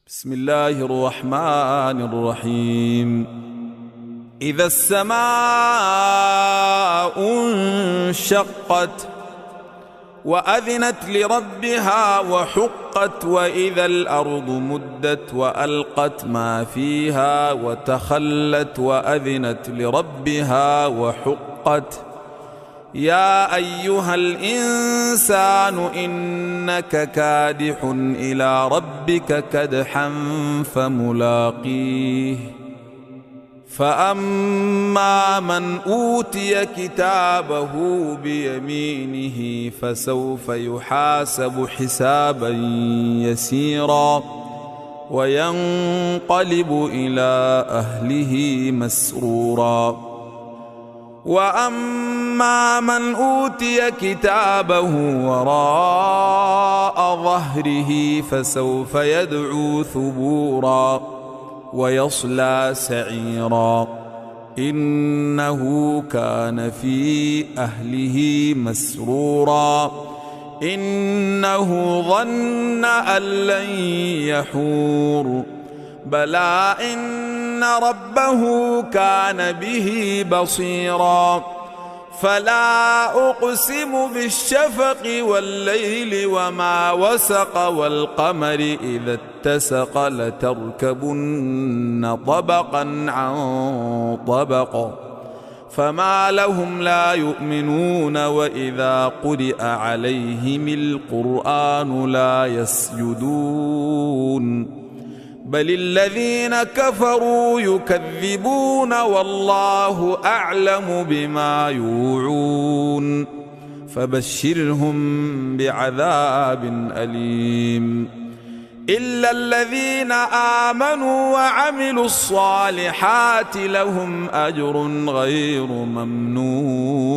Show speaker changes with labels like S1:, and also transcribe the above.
S1: بسم الله الرحمن الرحيم. إذا السماء انشقت وأذنت لربها وحقت وإذا الأرض مدت وألقت ما فيها وتخلت وأذنت لربها وحقت يا أيها الإنسان إنك كادح إلى ربك كدحا فملاقيه فأما من أوتي كتابه بيمينه فسوف يحاسب حسابا يسيرا وينقلب إلى أهله مسرورا وأما من أوتي كتابه وراء ظهره فسوف يدعو ثبورا ويصلى سعيرا إنه كان في أهله مسرورا إنه ظن أن لن يحور بلى إن ربه كان به بصيرا فلا أقسم بالشفق والليل وما وسق والقمر إذا اتسق لتركبن طبقا عن طبق فما لهم لا يؤمنون وإذا قرئ عليهم القرآن لا يسجدون بل الذين كفروا يكذبون والله أعلم بما يوعون فبشرهم بعذاب أليم إلا الذين آمنوا وعملوا الصالحات لهم أجر غير ممنون